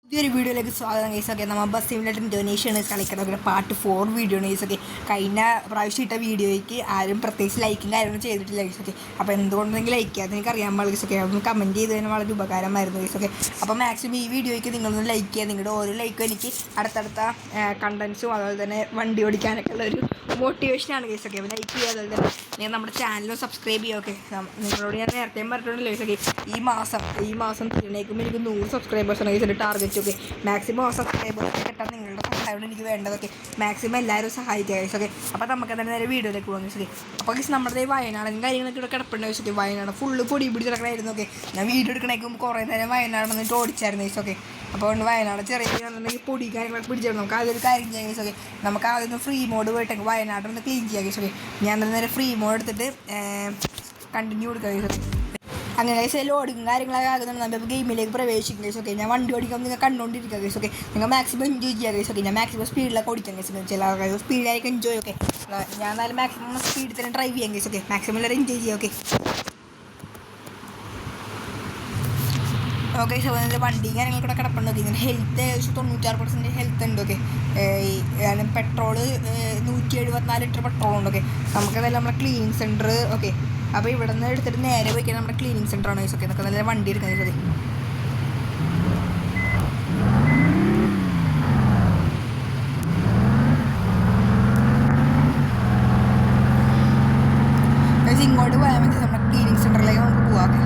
പുതിയൊരു വീഡിയോയിലേക്ക് സ്വാഗതം ഗൈസൊക്കെ. നമ്മൾ ബസ് സിമുലേറ്റർ ഇന്തോനേഷ്യ കളിക്കണ പാർട്ട് 4 വീഡിയോ ആണ് ഗൈസൊക്കെ. കഴിഞ്ഞ പ്രാവശ്യം ഇട്ട വീഡിയോയ്ക്ക് ആരും പ്രത്യേകിച്ച് ലൈക്കും കാര്യങ്ങളും ചെയ്തിട്ടില്ല ഗൈസൊക്കെ. അപ്പോൾ എന്തുകൊണ്ടെങ്കിൽ ലൈക്ക് ചെയ്യാതെ എനിക്ക് അറിയാൻ പാടില്ല ഗൈസൊക്കെ. അതൊന്ന് കമൻറ്റ് ചെയ്തതിന് വളരെ ഉപകാരമായിരുന്നു ഗൈസൊക്കെ. അപ്പോൾ മാക്സിമം ഈ വീഡിയോയ്ക്ക് നിങ്ങളൊന്ന് ലൈക്ക് ചെയ്യുക. നിങ്ങളുടെ ഓരോ ലൈക്കും എനിക്ക് അടുത്തടുത്ത കണ്ടൻസും അതുപോലെ തന്നെ വണ്ടി ഓടിക്കാനൊക്കെ ഉള്ളൊരു മോട്ടിവേഷനാണ് ഗൈസൊക്കെ. അപ്പോൾ ലൈക്ക് ചെയ്യുക. അതുപോലെ തന്നെ ഞാൻ നമ്മുടെ ചാനലും സബ്സ്ക്രൈബ് ചെയ്യുക. ഓക്കെ, നിങ്ങളോട് ഞാൻ നേരത്തെയും പറഞ്ഞിട്ടുണ്ടല്ലോ ഗൈസൊക്കെ. ഈ മാസം തിരിഞ്ഞേക്കുമ്പോൾ എനിക്ക് 100 സബ്സ്ക്രൈബേഴ്സാണ് ഗൈസിൻ്റെ ടാർഗറ്റ്. ഓക്കെ, മാക്സിമം സബ്സ്ക്രൈബേഴ്സ് കിട്ടാൻ നിങ്ങളുടെ സഹായമാണ് എനിക്ക് വേണ്ടതൊക്കെ. മാക്സിമം എല്ലാവരും സഹായിക്കുക ഗൈസൊക്കെ. അപ്പോൾ നമുക്ക് തന്നെ നേരെ വീഡിയോയിലേക്ക് പോകാം ഗൈസൊക്കെ. അപ്പോൾ ഗൈസ് നമ്മുടെ വയനാടൻ കാര്യങ്ങളൊക്കെ ഇവിടെ കിടപ്പുണ്ട് ഗൈസൊക്കെ. വയനാട് ഫുള്ള് പൊടി പിടിച്ച് കിടക്കണമായിരുന്നു. ഓക്കെ, ഞാൻ വീഡിയോ എടുക്കണേക്കും കുറേ നേരം വയനാട് വന്നിട്ട് ഓടിച്ചായിരുന്നു ഗൈസൊക്കെ. അപ്പോൾ അതുകൊണ്ട് വയനാട് ചെറിയ പൊടി കാര്യങ്ങളൊക്കെ പിടിച്ചിരുന്നു. നമുക്ക് അതൊരു കാര്യം ചെയ്യാം ഗൈസൊക്കെ. നമുക്ക് ആദ്യം ഫ്രീ മോഡ് പോയിട്ട് വയനാടൊന്ന് ക്ലീൻ ചെയ്യാം ഗൈസൊക്കെ. ഞാൻ നേരെ ഫ്രീ മോഡ് എടുത്തിട്ട് കണ്ടിന്യൂ കൊടുക്കുക ഗൈസൊക്കെ. അങ്ങനെ ഗൈസ് ലോഡിങ് കാര്യങ്ങളൊക്കെ ആകുന്നുണ്ട്. നമ്മൾ ഗെയിമിലേക്ക് പ്രവേശിക്കും ഗൈസൊക്കെ. ഞാൻ വണ്ടി ഓടിക്കുമ്പോൾ നിങ്ങൾ കണ്ടുകൊണ്ടിരിക്കുക ഗൈസൊക്കെ. നിങ്ങൾ മാക്സിമം എൻജോയ് ചെയ്യുക ഗൈസൊക്കെ. ഞാൻ മാക്സിമം സ്പീഡിലൊക്കെ ഓടിക്കാം ഗൈസൊക്കെ. ചില ആൾക്കാർ സ്പീഡിലായിരിക്കും എൻജോയ്. ഓക്കെ, ഞാൻ എന്നാലും മാക്സിമം സ്പീഡിൽ തന്നെ ഡ്രൈവ് ചെയ്യാം ഗൈസൊക്കെ. മാക്സിമം എല്ലാവരും എൻജോയ് ചെയ്യുക. ഓക്കെ ഓക്കെ സോ വണ്ടി കാര്യങ്ങളൊക്കെ കിടപ്പുണ്ട്. നോക്കി ഇങ്ങനെ ഹെൽത്ത് 96% ഹെൽത്ത് ഉണ്ട്. ഓക്കെ, പെട്രോള് 174 ലിറ്റർ പെട്രോൾ ഉണ്ട്. ഓക്കെ, നമുക്കതെല്ലാം നമ്മുടെ ക്ലീനിങ് സെൻറ്റർ. ഓക്കെ, അപ്പോൾ ഇവിടെ നിന്ന് എടുത്തിട്ട് നേരെ പോയിക്കാൻ നമ്മുടെ ക്ലീനിങ് സെൻ്ററാണ് ഗൈസ്. ഓക്കെ, നമുക്ക് നല്ല വണ്ടി എടുക്കാൻ ഗൈസ്. ഗൈസ് ഇങ്ങോട്ട് പോയാൽ മതി, നമ്മുടെ ക്ലീനിങ് സെൻ്ററിലേക്ക് നമുക്ക് പോകാം.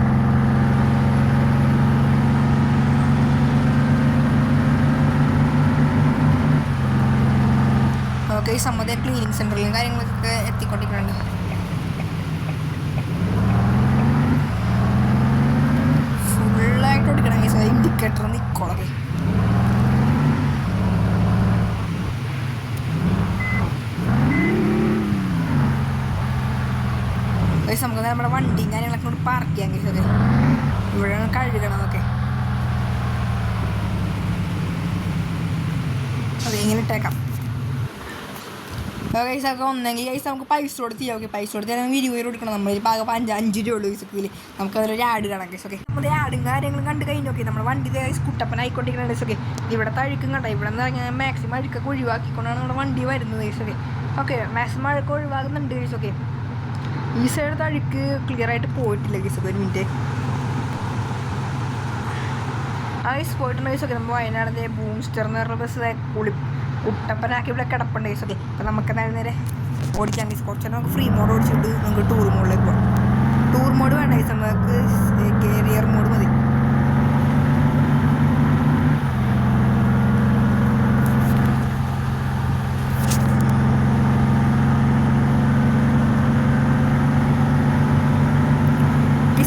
ഓക്കെ, ഈ സമ്മതി ക്ലീനിങ് സെൻ്ററിലും കാര്യങ്ങളൊക്കെ എത്തിക്കൊണ്ടിരിക്കുന്നുണ്ട്. ഫുള്ളായിട്ട് ഓടിക്കണം ഗൈസ്. ഇൻഡിക്കേറ്റർ നിൽക്കോളൊക്കെ. ഗൈസ് നമുക്ക് നമ്മുടെ വണ്ടിയും കാര്യങ്ങളൊക്കെ കൊണ്ട് പാർക്ക് ചെയ്യാം ഗൈസ്. അതെ, ഇവിടെയാണ് കഴുകണം. ഓക്കെ, അതെ ഇങ്ങനെ ഇട്ടേക്കാം. ഗൈസ് ഒക്കെ ഒന്നെങ്കിൽ ഗൈസ് നമുക്ക് പൈസ കൊടുത്ത് ചെയ്യാം. ഓക്കെ, പൈസ കൊടുത്ത് നമുക്ക് 20 രൂപ കൊടുക്കണം. നമ്മൾ പാകം 5 രൂപ ഉള്ളൂ ഗൈസൊക്കെ. നമുക്ക് അതിലൊരു ആഡ് കാണാം ഗൈസ്. ഓക്കെ, നമ്മൾ ആഡും കാര്യങ്ങളും കണ്ട് കഴിഞ്ഞു. ഓക്കെ, നമ്മുടെ വണ്ടി കുട്ടപ്പനായിക്കൊണ്ടിരിക്കുന്ന ഗൈസ്. ഓക്കെ, ഇവിടെ അഴുക്കും കണ്ട. ഇവിടെ നിന്ന് ഞാൻ മാക്സിമം അഴുക്കൊക്കെ ഒഴിവാക്കിക്കൊണ്ടാണ് നമ്മുടെ വണ്ടി വരുന്നത് ഗൈസ്. ഓക്കെ ഓക്കെ, മാക്സിമം അഴുക്ക് ഒഴിവാക്കുന്നുണ്ട് ഗൈസ്. ഓക്കെ, ഈ സൈഡത്തെ അഴുക്ക് ക്ലിയർ ആയിട്ട് പോയിട്ടില്ല ഗൈസ്. ഒരു മിനിറ്റ് ആ ഗൈസ് പോയിട്ടുണ്ട് ഗൈസ്. ഓക്കെ, നമ്മൾ വയനാടിൻ്റെ ബൂസ്റ്റർ എന്ന് പറഞ്ഞ ബസ് കുട്ടപ്പനാക്കി ഇവിടെ കിടപ്പുണ്ട് ഗൈസ്. ഓക്കെ, അപ്പോൾ നമുക്ക് നേരെ ഓടിക്കാൻ ഗൈസ്. കുറച്ച് നമുക്ക് ഫ്രീ മോഡ് ഓടിച്ചിട്ട് നമുക്ക് ടൂർ മോഡിലേക്ക് പോകാം. ടൂർ മോഡ് വേണ്ട ഗൈസ്, നമുക്ക് കേരിയർ മോഡ് മതി.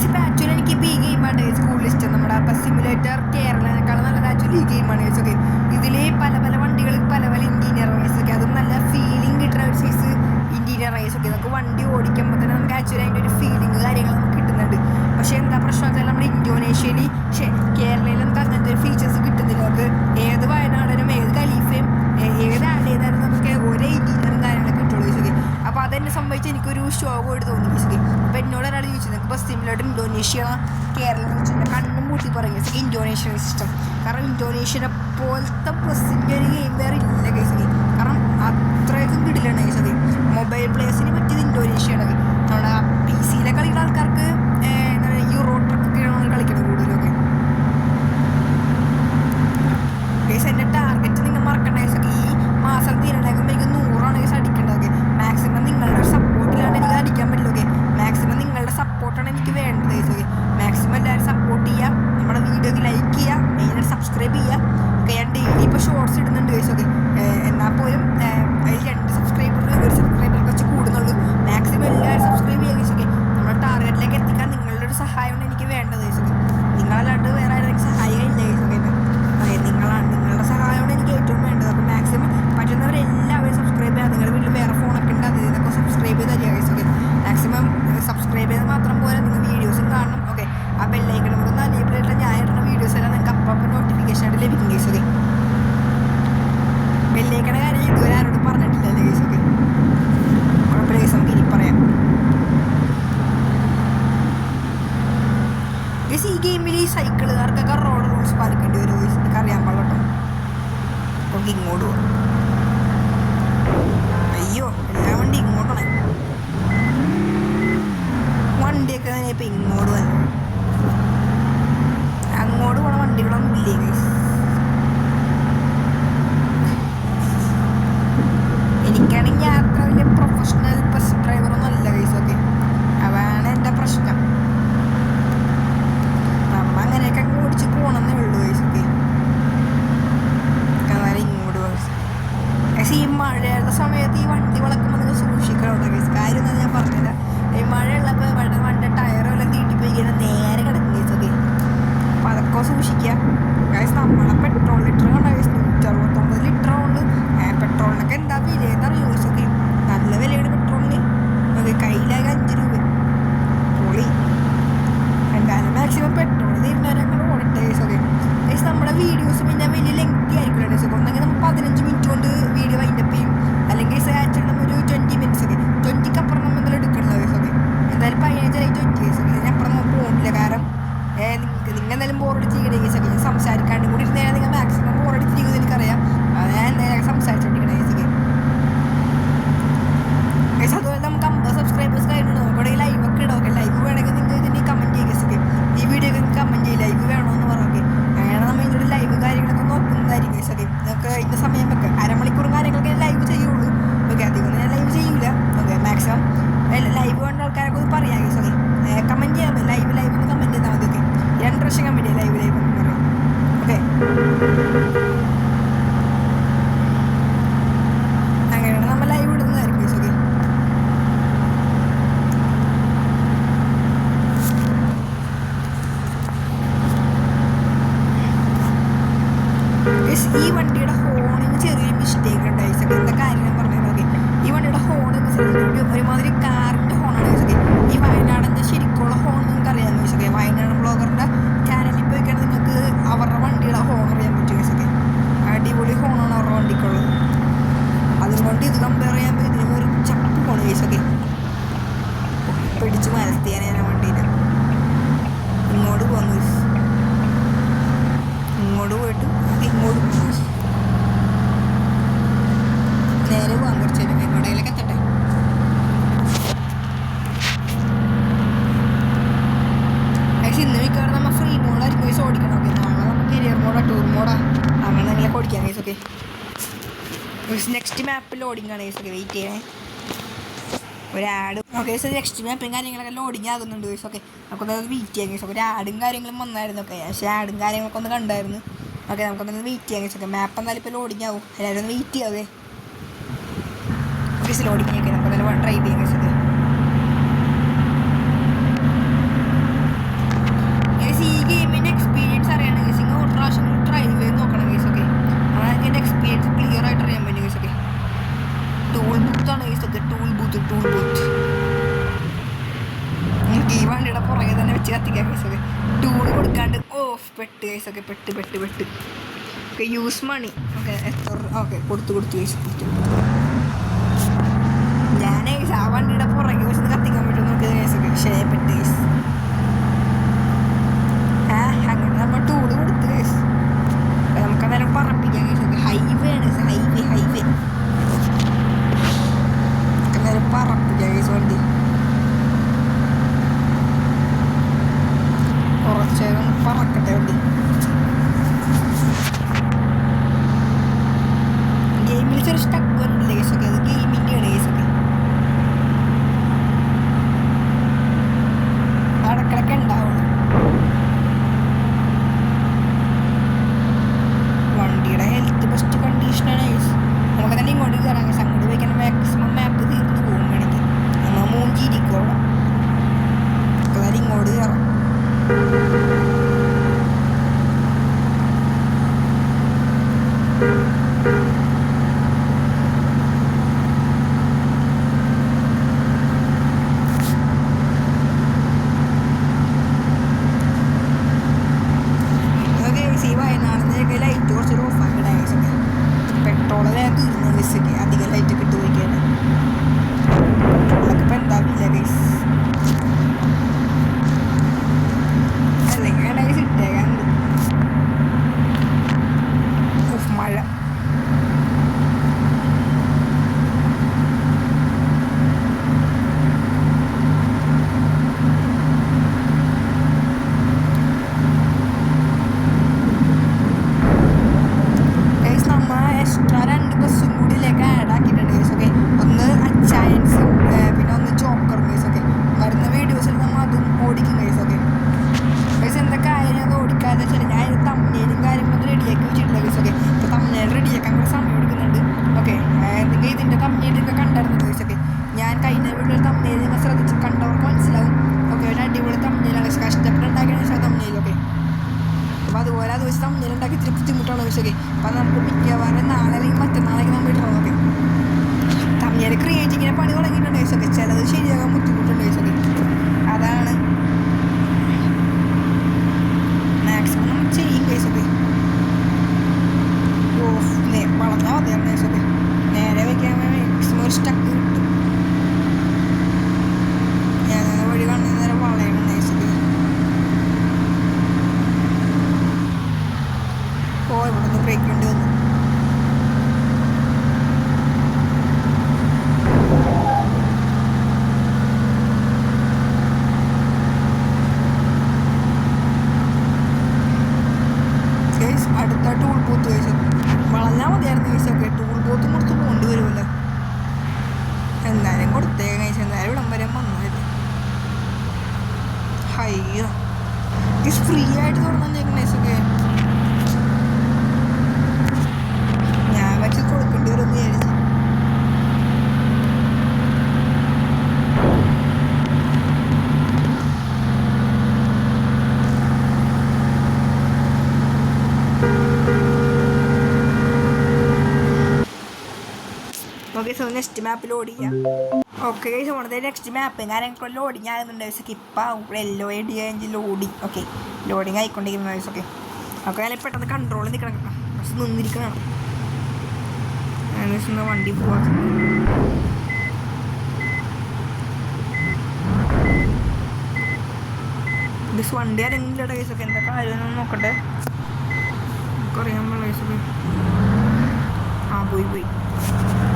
ഇപ്പോൾ ആക്ച്വലി എനിക്കിപ്പോൾ ഈ ഗെയിമാണ് കൂടുതൽ ഇഷ്ടം. നമ്മുടെ ബസ് സിമുലേറ്റർ കേരളനേക്കാളും നല്ലത് ആക്ച്വലി ഈ ഗെയിമാണ് ഗൈസ്. ഓക്കെ, ഇതിൽ പല വണ്ടികൾ പല ഇൻറ്റീരിയർ ഗൈസ്. ഓക്കെ, അതും നല്ല ഫീലിംഗ് കിട്ടുന്ന ഒരു സൈസ് ഇൻറ്റീരിയർ ഗൈസ്. ഓക്കെ, നമുക്ക് വണ്ടി ഓടിക്കുമ്പോൾ തന്നെ നമുക്ക് ആക്ച്വലി അതിൻ്റെ ഒരു ഫീലിംഗ് കാര്യങ്ങൾ നമുക്ക് കിട്ടുന്നുണ്ട്. പക്ഷേ എന്താ പ്രശ്നം വെച്ചാൽ നമ്മുടെ ഇന്തോനേഷ്യയിൽ കേരളയിൽ നമുക്ക് അങ്ങനത്തെ ഒരു ഫീച്ചേഴ്സ് കിട്ടുന്നില്ല. നമുക്ക് ഏത് വയനാടനും ഏത് ഖലീഫയും ഏത് ആഡ് ചെയ്താലും നമുക്ക് ഒരേ ഇൻറ്റീരിയറും കാര്യങ്ങളൊക്കെ കിട്ടുള്ളൂ ഗൈസ്. ഓക്കെ, അപ്പോൾ അതെന്നെ സംബന്ധിച്ച് എനിക്കൊരു ഷോകമായിട്ട് തോന്നി ഗൈസ്. ഓക്കെ, അപ്പോൾ എന്നോട് ഒരാൾ ചോദിച്ചു നിങ്ങൾക്ക് ബസ് സിമുലേറ്റർ ഇന്തോനേഷ്യ കേരളം ചോദിച്ചിട്ടുണ്ട്. കണ്ണും മൂട്ടി പറയും ഗൈസ് ഇന്തോനേഷ്യൻ സിസ്റ്റം. കാരണം ഇന്തോനേഷ്യനെ പോലത്തെ ബസ്സിൻ്റെ ഒരു ഗെയിം വേറെ ഇല്ല ഗൈസ്. കാരണം അത്രയ്ക്കും കിടിലാണ് ഗൈസ്. അത് മൊബൈൽ പ്ലേയേഴ്സിന് പറ്റിയത് ഇന്തോനേഷ്യയാണ്. നമ്മുടെ PC കളിക്കുന്ന ആൾക്കാർക്ക് യൂറോ ട്രക്കൊക്കെയാണ് കളിക്കുന്നത് കൂടുതലൊക്കെ ഗൈസ്. എൻ്റെ ടാർഗറ്റ് നിങ്ങൾ മറക്കണ്ട ഗൈസ്. ഈ മാസം തീരണേക്കുമ്പോൾ എനിക്ക് 100 ഗൈസ് അടിക്കേണ്ടത്. മാക്സിമം നിങ്ങളുടെ സപ്പോർട്ടിലാണ് എനിക്ക് അടിക്കാൻ പറ്റില്ല. ഓക്കെ, മാക്സിമം നിങ്ങളുടെ സപ്പോർട്ടാണ് എനിക്ക് വേണ്ടത് ഗൈസ്. ഓക്കെ, മാക്സിമം എല്ലാവരും സപ്പോർട്ട് ചെയ്യുക. നമ്മുടെ വീഡിയോക്ക് ലൈക്ക് ചെയ്യുക, മെയിനായിട്ട് സബ്സ്ക്രൈബ് ചെയ്യുക. ഓക്കെ, ഞാൻ ഡെയിലി ഇപ്പോൾ ഷോർട്സ് ഇടുന്നുണ്ട് ഗൈസ്. ഓക്കെ, എന്നാൽ പോലും അതിൽ 2 സബ്സ്ക്രൈബർ 1 സബ്സ്ക്രൈബർ വെച്ച് കൂടുന്നുള്ളൂ. മാക്സിമം എല്ലാവരും സബ്സ്ക്രൈബ് ചെയ്യുക ഗൈസ്. ഓക്കെ, നമ്മുടെ ടാർഗറ്റിലേക്ക് എത്തിക്കാൻ നിങ്ങളുടെ ഒരു സഹായമാണ് എനിക്ക് വേണ്ടത് ഗൈസ്. ഓക്കെ, നിങ്ങളല്ലാണ്ട് വേറെ ആരും സഹായമില്ല ഗൈസ്. ഓക്കെ, നിങ്ങളുടെ സഹായമാണ് എനിക്ക് ഏറ്റവും വേണ്ടത്. അപ്പോൾ മാക്സിമം പറ്റുന്നവരെല്ലാവരും സബ്സ്ക്രൈബ് ചെയ്യുക. നിങ്ങളുടെ വീട്ടിൽ വേറെ ഫോണൊക്കെ ഉണ്ട്, അത് ഇതൊക്കെ സബ്സ്ക്രൈബ് ചെയ്ത് തരിക ഗൈസ്. ഓക്കെ, മാക്സിമം സബ്സ്ക്രൈബ് ചെയ്ത് മാത്രം പോലെ നിങ്ങൾ വീഡിയോസും കാണണം. ഓക്കെ, ആ ബെല്ലൈക്കൺ കൂടെ ഒന്ന് എനേബിൾ ചെയ്തിട്ട് ഞാൻ ഇടുന്ന വീഡിയോസ് എല്ലാം നിങ്ങൾക്ക് അപ്പം നോട്ടിഫിക്കേഷൻ ആയിട്ട് ലഭിക്കും ഗൈസ്. ഓക്കെ, ബെല്ലൈക്കണ കാര്യം ഇതുവരെ ആരോടും പറഞ്ഞിട്ടില്ലല്ലേ ഗൈസ്. ഓക്കെ, കുഴപ്പമില്ല ഗൈസ്, നമുക്ക് ഇനി പറയാം ഗൈസ്. ഈ ഗെയിമിൽ ഈ സൈക്കിളുകാർക്കൊക്കെ റോഡ് റൂൾസ് പാലിക്കേണ്ടി വരും ഗൈസ്. എനിക്കറിയാൻ പാടില്ല. നമുക്ക് ഇങ്ങോട്ട് പോകാം. അയ്യോ എല്ലാ വണ്ടി ഇങ്ങോട്ടാണ്. വണ്ടിയൊക്കെ തന്നെ ഇപ്പം ഇങ്ങോട്ട് വന്നു. അങ്ങോട്ട് പോണ വണ്ടികളൊന്നും ഇല്ലേ ഗൈസ്? എനിക്കാണെങ്കിൽ അത്ര വലിയ പ്രൊഫഷണൽ ബസ് ഡ്രൈവറൊന്നും അല്ല ഗൈസ്. ഓക്കെ, അതാണ് എൻ്റെ പ്രശ്നം. നമ്മ അങ്ങനെയൊക്കെ ഓടിച്ച് പോകണമെന്നേ ഉള്ളൂ ഗൈസ്. ഓക്കെ, അതായത് ഇങ്ങോട്ട് ഗൈസ്. പക്ഷേ ഈ മഴയുള്ള സമയത്ത് ഈ വണ്ടി വളക്കുമ്പോൾ നിങ്ങൾ സൂക്ഷിക്കണുണ്ടോ ഗൈസ്? കാര്യം എന്താ ഞാൻ പറഞ്ഞില്ല. ഈ മഴയുള്ളപ്പോൾ വണ്ടി ടയറെല്ലാം തീട്ടിപ്പോയി കഴിഞ്ഞാൽ നേരെ കിടക്കും ഗൈസ്. ഓക്കെ, അപ്പോൾ അതൊക്കെ സൂക്ഷിക്കുക ഗൈസ്. നമ്മുടെ പെട്രോൾ ലിറ്റർ കണ്ട ഗൈസ് 169 ലിറ്റർ കൊണ്ട്. പെട്രോളിനൊക്കെ എന്താ വില എന്നറിയോ ഗൈസ്? ഓക്കെ, നല്ല വിലയാണ് പെട്രോളിന്. ഓക്കെ, കയ്യിലാകെ 5 രൂപ. പൊളി. എന്തായാലും മാക്സിമം പെട്രോൾ തീരുന്നവരെ അങ്ങനെ ഓടട്ടെ ഗൈസ്. ഓക്കെ ഗൈസ്, നമ്മുടെ വീഡിയോസ് പിന്നെ വലിയ ലെങ്തി ആയിരിക്കില്ല ഗൈസ്. ഒന്നെങ്കിൽ നമ്മൾ 15 മിനിറ്റ് കൊണ്ട് വീഡിയോ വൈൻഡപ്പ് ചെയ്യും, അല്ലെങ്കിൽ ആക്ച്വലി നമ്മൾ ഒരു 20 മിനിറ്റ്സ്. ഓക്കെ, 20ക്ക് അപ്പുറം നമ്മൾ എന്തായാലും എടുക്കണല്ലോ ഗൈസ്. ഓക്കെ, എന്തായാലും 15 20 ഗൈസ്. ഓക്കെ, അതിനപ്പുറം നമ്മൾ പോകുന്നില്ല. കാരണം നിങ്ങൾ എന്തായാലും ബോറടിച്ചിരിക്കണേ ഗൈസ്. ഓക്കെ, ഞാൻ സംസാരിക്കാണ്ട് കൂടി ഇരുന്നേരം നിങ്ങൾ മാക്സിമം ബോറടിച്ചിരിക്കുന്നത് എനിക്കറിയാം. ഞാൻ എന്തായാലും സംസാരിച്ചോണ്ടിരിക്കണേ ഗൈസ്. ഓക്കെ ഗൈസ്, അതുപോലെ നമുക്ക് 50 സബ്സ്ക്രൈബേഴ്സ് കഴിഞ്ഞു. നമുക്കിവിടെ ലൈവ് ഒക്കെ ഇടാം. ഓക്കെ, ലൈവ് വേണമെങ്കിൽ നിങ്ങൾ ഇതിന് കമൻറ്റ് ചെയ്യുക ഗൈസ്. ഓക്കെ, ഈ വീഡിയോക്ക് നിങ്ങൾക്ക് കമൻറ്റ് ചെയ്യും ലൈവ് വേണമെന്ന് പറയാം. ഓക്കെ, അങ്ങനെ നമ്മൾ ഇതിലൂടെ ലൈവ് കാര്യങ്ങളൊക്കെ നോക്കുന്നതായിരിക്കും ഗൈസ്. ഓക്കെ, നമുക്ക് ഇതിൻ്റെ സമയം വെക്കാം. അരമണിക്കൂറും കാര്യങ്ങളൊക്കെ ലൈവ് ചെയ്യുള്ളൂ. ഓക്കെ, അധികം ഞാൻ ലൈവ് ചെയ്യൂല. ഓക്കെ, മാക്സിമം ലൈവ് വേണ്ട ആൾക്കാരൊക്കെ ഒന്ന് പറയാം ഗൈസ്. ഓക്കെ, കമൻറ്റ് ചെയ്യാൻ ലൈവ് ഒന്ന് കമൻറ്റ് ചെയ്താൽ മതി. ഓക്കെ, 2 പ്രാവശ്യം കമൻറ്റ് ചെയ്യാം ലൈവ് എന്ന് പറയാം. ഓക്കെ, അങ്ങനെയാണ് നമ്മൾ ലൈവ് ഇടുന്നതായിരിക്കും ഗൈസ്. ഓക്കെ, ഈ വണ്ടിയുടെ ഹോണിന് ചെറിയൊരു മിസ്റ്റേക്ക് ഉണ്ട് ഗൈസ്. ഒക്കെ എന്താ കാര്യം ഞാൻ പറഞ്ഞത്? ഓക്കെ, ഈ വണ്ടിയുടെ ഹോൺ ഒരുമാതിരി കാറിൻ്റെ ഹോണാണ് ഗൈസ്. ഓക്കെ, ഈ വയനാടിൻ്റെ ശരിക്കുള്ള ഹോൺ നിങ്ങൾക്ക് അറിയാമെന്ന് ഗൈസ്. ഓക്കെ, വയനാട് ബ്ലോഗറിൻ്റെ ചാനലിൽ പോയി കഴിഞ്ഞാൽ നിങ്ങൾക്ക് അവരുടെ വണ്ടിയുടെ ഹോൺ അറിയാൻ പറ്റും ഗൈസ്. ഓക്കെ, അടിപൊളി ഹോണാണ് അവരുടെ വണ്ടിക്കുള്ളത്. അതുകൊണ്ട് ഇത് കമ്പയർ ചെയ്യാൻ ഇതിന് ഒരു ചപ്പ് ഹോൺ ഗൈസ്. ഓക്കെ, പിടിച്ച് മനസ്സിയാൻ ഞാൻ വണ്ടിയിൽ ഇങ്ങോട്ട് പോകുന്നു ഗൈസ്. ഇങ്ങോട്ട് പോയിട്ട് ഇങ്ങോട്ട് നേരെ പോകാൻ കുറച്ച് നേരം എവിടെയെങ്കിലൊക്കെ എത്തട്ടെ. പക്ഷേ ഇന്ന് മിക്കവാറും നമ്മൾ ഫ്രീ മോഡായിരിക്കും ഗൈസ് ഓടിക്കണം. ഓക്കെ, നാളെ നമുക്ക് കരിയർ മോഡാ ടൂർ മോഡാ അങ്ങനെ എന്തെങ്കിലും ഓടിക്കാം ഗൈസ്. ഓക്കെ, നെക്സ്റ്റ് മാപ്പിൽ ലോഡിങ് ആണ് ഗൈസ്. ഓക്കെ, വെയിറ്റ് ചെയ്യണേ ഒരു ആഡ്. ഓക്കെ ഗൈസ്, നെക്സ്റ്റ് മാപ്പും കാര്യങ്ങളൊക്കെ ലോഡിങ് ആകുന്നുണ്ട് ഗൈസ്. ഓക്കെ, നമുക്കൊന്നത് വെയിറ്റ് ചെയ്യാം ഗൈസ്. ഒരു ആഡും കാര്യങ്ങളും വന്നായിരുന്നു. ഓക്കെ, പക്ഷേ ആഡും കാര്യങ്ങളൊക്കെ ഒന്ന് കണ്ടായിരുന്നു. ഓക്കെ, നമുക്കൊന്ന് വെയിറ്റ് ചെയ്യാം ഗൈസ്. ഓക്കെ, മാപ്പ് എന്തായാലും ഇപ്പോൾ ലോഡിങ് ആവും. എല്ലാവരും ഒന്ന് വെയിറ്റ് ചെയ്യാവേ. ഓക്കെ, ലോഡിങ് ആക്കി നമുക്ക് എന്തായാലും ട്രൈ ചെയ്യാം ഗൈസ്. ഓക്കെ ഗൈസ്, ഈ ഗെയിമിൻ്റെ എക്സ്പീരിയൻസ് അറിയണം ഗൈസ്. നിങ്ങൾ ഒരു പ്രാവശ്യം ട്രൈ ചെയ്ത് നോക്കണം ഗൈസ്. ഓക്കെ, അതായത് എൻ്റെ എക്സ്പീരിയൻസ് ക്ലിയർ ആയിട്ട് അറിയാൻ പറ്റും ഗൈസ്. ഓക്കെ, ടൂൾ ബൂത്താണ് ഗൈസ്. ഓക്കെ, ടൂൾ ബൂത്ത് നമുക്ക് ഈ വണ്ടിയുടെ പുറകെ തന്നെ വെച്ച് കത്തിക്കാം ഗൈസ്. ഓക്കെ, ടൂൾ കൊടുക്കാണ്ട് ഓഫ് പെട്ട് ഗൈസ്. ഓക്കെ, പെട്ട്. Okay, use money. ഓക്കെ, എത്ര? ഓക്കെ, കൊടുത്തു ഗൈസ്. ഞാൻ ഗൈസ് ആ വണ്ടിയുടെ പുറകെ വെച്ച് കത്തിക്കാൻ പറ്റും നമുക്ക് ഗൈസ്. Okay, ഷേപ്പെട്ട് guys. അങ്ങനെ നമ്മൾ ടൂള് കൊടുത്ത് ഗൈസ്. നമുക്കന്നേരം പറപ്പിക്കാം ഗൈസ്. ഓക്കെ, ഹൈവേ ആണ് ഹൈവേ അന്നേരം പറപ്പിക്കാം ഗൈസ് വണ്ടി. കുറച്ച് നേരം പറക്കട്ടെ വണ്ടി. ഗെയിമിൽ ചെറിയ സ്റ്റക്ക് വരുന്നില്ല ഗൈസ്. ഓക്കെ, അത് ഗെയിമിൻ്റെ ആണ് ഗൈസ്. ഓക്കെ, അടക്കിടക്ക് ഉണ്ടാവുള്ളൂ. വണ്ടിയുടെ ഹെൽത്ത് ബെസ്റ്റ് കണ്ടീഷനാണ് ഗൈസ്. നമുക്ക് തന്നെ ഇങ്ങോട്ട് കയറാം ഗൈസ്. അങ്ങോട്ട് പോയിക്കാൻ മാക്സിമം മാപ്പ് തീർന്ന് പോകും വേണമെങ്കിൽ. നമ്മൾ മൂഞ്ചിരിക്കും അവിടെ. നമുക്ക് ഇങ്ങോട്ട് കയറാം. വയനാടിൻ്റെ ലൈറ്റ് കുറച്ച് ഓഫാക്കി ഗൈസ്. ഒക്കെ, പെട്രോൾ വേഗം തീർന്നു ഗൈസ്. ഒക്കെ, അധികം ലൈറ്റ് കിട്ടു പോയിക്കാണ്. അതൊക്കെ ഇപ്പം എന്താവില്ല ഗൈസ്. അല്ലെങ്കിൽ ഗൈസ് ഇട്ടേക്കാണ്ട് മഴ ഓക്കെ. അപ്പം നമുക്ക് മിക്കവാറും നാളെ അല്ലെങ്കിൽ മറ്റന്നാളേക്ക് നമ്മൾ ഇടണം ഓക്കെ. തമ്മിൽ ക്രിയേറ്റ് ഇങ്ങനെ പണി തുടങ്ങിയിട്ടുണ്ട് ഓക്കെ. ചിലത് ശരിയാകാൻ ബുദ്ധിമുട്ടുണ്ട് ഓക്കെ. അതാണ് മാക്സിമം നമ്മൾ ചെയ്യും കേസ് ഓക്കെ. വളർന്നാൽ മതിയായിരുന്നു കേസ് ഓക്കെ. നേരെ വയ്ക്കാൻ മാക്സിമം ഒരു സ്റ്റക്ക് കിട്ടും. ഞാൻ വഴി കണ്ടു നേരം വളയണം കേസ് ഓക്കെ. ഓ ഇവിടെ നിന്ന് ബ്രേക്ക് വേണ്ടി വന്നു. അടുത്ത ടൂൾ ബൂത്ത് കഴിച്ചു വളഞ്ഞാൽ മതിയായിരുന്നു കഴിച്ചൊക്കെ. ടൂൾ ബൂത്ത് കൊടുത്ത് പോകേണ്ടി വരുമല്ലോ. എന്നാലും കൊടുത്തേ കഴിച്ചു. എന്നാലും ഇവിടം വരെ വന്നത് അയ്യോ ഫ്രീ ആയിട്ട് തുറന്നേക്കുന്ന കഴിച്ചൊക്കെ. ഞാൻ വെച്ച് കൊടുക്കേണ്ടി വരുമെന്ന് വിചാരിച്ചു. Okay. So next map load ചെയ്യാം. ഓക്കെ ഗൈസ് നമ്മുടെ നെക്സ്റ്റ് മാപ്പ് കാര്യങ്ങൾ ലോഡിങ് ആകുന്നുണ്ട് ഗൈസ്. ഇപ്പം എല്ലോ എഡിയാഞ്ച് ലോഡിങ് ഓക്കെ. ലോഡിങ് ആയിക്കൊണ്ടിരിക്കുന്ന ഗൈസ് ഓക്കെ. ഓക്കെ ഞാൻ പെട്ടെന്ന് കൺട്രോളിൽ നിൽക്കണം. പക്ഷെ നിന്നിരിക്കണം. വണ്ടി പോവാ. ഗൈസ് വണ്ടി ആരെങ്കിലും ഗൈസ് ഒക്കെ. എന്താ കാര്യം നോക്കട്ടെ. നമുക്കറിയാൻ പാടില്ല ഗൈസ് ഒക്കെ. ആ പോയി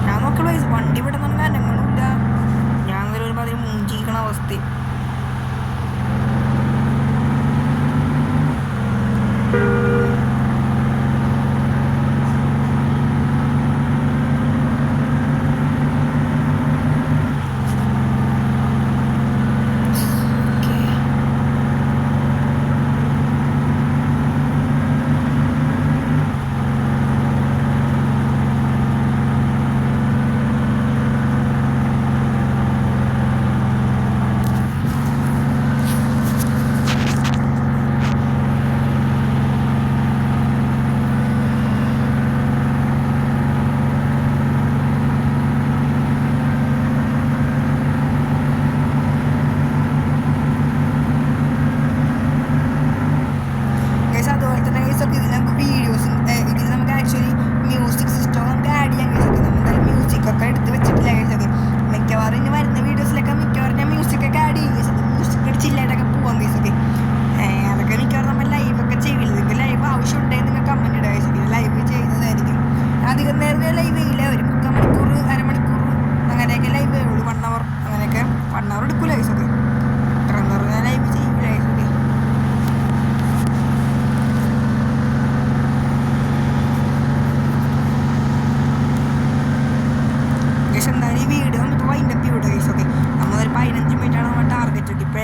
ഞാൻ നോക്കുള്ളൂ ഗൈസ്. വണ്ടി ഇവിടെ നമുക്ക് അനങ്ങണില്ല. ഞാൻ ഒരുമാതിരി മൂഞ്ചിക്കണ അവസ്ഥ.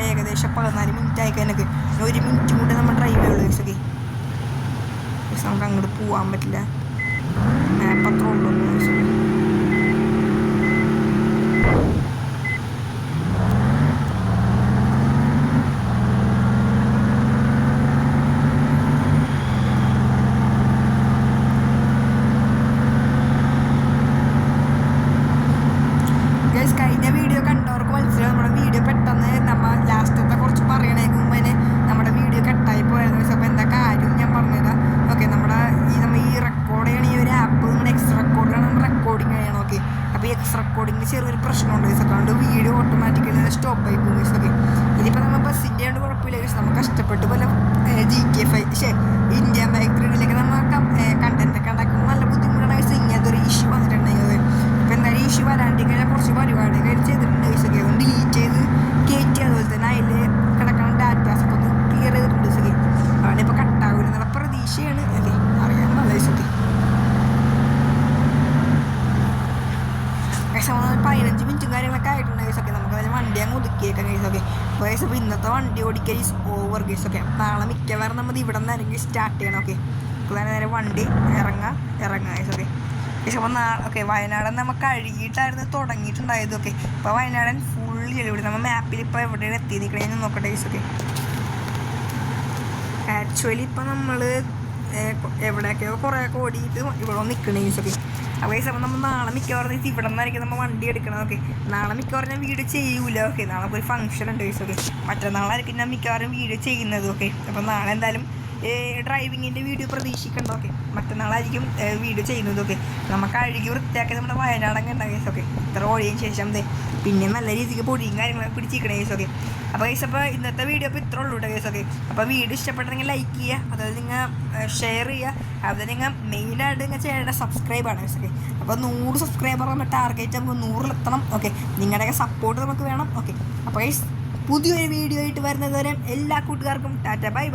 ഏകദേശം 14 മിനിറ്റ് ആയിക്കഴിഞ്ഞൊക്കെ 1 മിനിറ്റ് കൂടെ നമ്മൾ ഡ്രൈവ് ചെയ്യുള്ളൂ ഗൈസൊക്കെ. പക്ഷെ നമുക്ക് അങ്ങോട്ട് പോകാൻ പറ്റില്ല. മാപ്പ് അത്ര ഉള്ളൂ ഗൈസൊക്കെ. കഴിഞ്ഞ വീഡിയോ കണ്ടവർക്ക് മനസ്സിലാവും നമ്മുടെ വീഡിയോ പെട്ടെന്ന് നമ്മൾ ലാസ്റ്റത്തെ കുറച്ച് പറയണേക്ക് മുമ്പ് തന്നെ നമ്മുടെ വീഡിയോ കട്ടായി പോയായിരുന്നു. അപ്പോൾ എന്താ കാര്യം ഞാൻ പറഞ്ഞുതരാം ഓക്കെ. നമ്മൾ ഈ റെക്കോർഡ് ചെയ്യണ ഈ ഒരു ആപ്പ് നമ്മുടെ എക്സ് റെക്കോർഡിലാണ് നമ്മൾ റെക്കോർഡിങ് ചെയ്യണം ഓക്കെ. അപ്പോൾ ഈ എക്സ് റെക്കോർഡിങ്ങിന് ചെറിയൊരു പ്രശ്നമുണ്ട് ഗൈസ്. അതുകൊണ്ട് വീഡിയോ ഓട്ടോമാറ്റിക്കലി സ്റ്റോപ്പ് ആയി പോകും ഗൈസ് ഓക്കെ. ഇതിപ്പോൾ നമ്മൾ ബസ്സിൻ്റെ കൊണ്ട് കുഴപ്പമില്ല ഗൈസ്. നമ്മൾ കഷ്ടപ്പെട്ട് പോലെ GTA5 ഇന്ത്യ ബൈക്കിലേക്ക് നമ്മൾ കണ്ടന്റ് ഒക്കെ ഉണ്ടാക്കുമ്പോൾ നല്ല ബുദ്ധിമുട്ടാണ് ഗൈസ്. ഇങ്ങനത്തെ ഒരു ഇഷ്യൂ വന്നിട്ടുണ്ടെങ്കിൽ അപ്പോൾ എന്തായാലും ഈ ഇഷ്യൂ വരാണ്ടിരിക്കാൻ കുറച്ച് പരിപാടി ചെയ്തിട്ടുണ്ട് ഗൈസ് ഒക്കെ. അതുകൊണ്ട് ഡിലീറ്റ് ചെയ്ത് കയറ്റി അതുപോലെ തന്നെ അതിൽ കിടക്കുന്ന ഡാറ്റാസൊക്കെ ഒന്ന് ക്ലിയർ ചെയ്തിട്ടുണ്ട് ഗൈസ് ഒക്കെ. അതുകൊണ്ട് ഇപ്പോൾ കട്ടാവില്ല എന്നുള്ള പ്രതീക്ഷയാണ് അല്ലേ. അറിയാൻ നല്ല ഗൈസ് ഒക്കെ. ഗൈസ് 15 മിനിറ്റും കാര്യങ്ങളൊക്കെ ആയിട്ടുണ്ട് ഗൈസ് ഒക്കെ. നമുക്ക് അതിൽ വണ്ടി അങ്ങ് ഒതുക്കിയേക്കാം ഗൈസ് ഒക്കെ. അപ്പോൾ ഗൈസ് അപ്പോൾ ഇന്നത്തെ വണ്ടി ഓടിക്കൽ ഈസ് ഓവർ ഗൈസ് ഒക്കെ. നാളെ മിക്കവാറും നമ്മൾ ഇവിടെ നിന്ന് ആരെങ്കിലും സ്റ്റാർട്ട് ചെയ്യണം ഓക്കെ. അപ്പോൾ നേരെ വണ്ടി ഇറങ്ങാം ഗൈസ് ഒക്കെ. പക്ഷെ അപ്പോൾ ഓക്കെ വയനാടൻ നമ്മൾ കഴുകിയിട്ടായിരുന്നു തുടങ്ങിയിട്ടുണ്ടായത് ഓക്കെ. ഇപ്പോൾ വയനാടൻ ഫുൾ ചെളിപിടി. നമ്മൾ മാപ്പിൽ ഇപ്പോൾ എവിടെയാണ് എത്തിയിരിക്കണേന്ന് നോക്കട്ടെ ഗൈസ് ഒക്കെ. ആക്ച്വലി ഇപ്പോൾ നമ്മൾ എവിടെയൊക്കെയോ കുറേയൊക്കെ ഓടിയിട്ട് ഇവിടെ നിൽക്കണ ഗൈസൊക്കെ. അപ്പോൾ ഗൈസ് അപ്പോൾ നമ്മൾ നാളെ മിക്കവാറും ഇവിടെ നിന്നായിരിക്കും നമ്മൾ വണ്ടി എടുക്കണതൊക്കെ. നാളെ മിക്കവാറും ഞാൻ വീഡിയോ ചെയ്യൂല. ഓക്കെ, നാളെ ഒരു ഫംഗ്ഷൻ ഉണ്ട് ഗൈസൊക്കെ. മറ്റന്നാളായിരിക്കും ഞാൻ മിക്കവാറും വീഡിയോ ചെയ്യുന്നത്. ഓക്കെ, അപ്പോൾ നാളെ എന്തായാലും ഡ്രൈവിങ്ങിൻ്റെ വീഡിയോ പ്രതീക്ഷിക്കണ്ട. ഓക്കെ, മറ്റന്നാളായിരിക്കും വീഡിയോ ചെയ്യുന്നതൊക്കെ. നമുക്ക് അഴുകി വൃത്തിയാക്കി നമ്മുടെ വയനാടൊക്കെ ഉണ്ടാകും ഗൈസൊക്കെ. ഇത്ര ഓടിയതിന് ശേഷം പിന്നെ നല്ല രീതിക്ക് പൊടിയും കാര്യങ്ങളൊക്കെ പിടിച്ചിരിക്കണേ ഗൈസൊക്കെ. അപ്പോൾ ഗൈസ് അപ്പോൾ ഇന്നത്തെ വീഡിയോ അപ്പോൾ ഇത്ര ഉള്ളൂ കേട്ടോ ഗൈസൊക്കെ. അപ്പോൾ വീഡിയോ ഇഷ്ടപ്പെട്ടെങ്കിൽ ലൈക്ക് ചെയ്യുക, അതായത് നിങ്ങൾ ഷെയർ ചെയ്യുക, അതുപോലെ നിങ്ങൾ മെയിനായിട്ട് നിങ്ങൾ ചെയ്യേണ്ട സബ്സ്ക്രൈബാണ് ഗൈസൊക്കെ. അപ്പോൾ 100 സബ്സ്ക്രൈബർ എന്ന ടാർഗറ്റ് നമുക്ക് 100-ലെത്തണം. ഓക്കെ, നിങ്ങളുടെയൊക്കെ സപ്പോർട്ട് നമുക്ക് വേണം. ഓക്കെ, അപ്പോൾ ഗൈസ് പുതിയൊരു വീഡിയോ ആയിട്ട് വരുന്നത് വരെ എല്ലാ കൂട്ടുകാർക്കും ടാറ്റ ബൈ.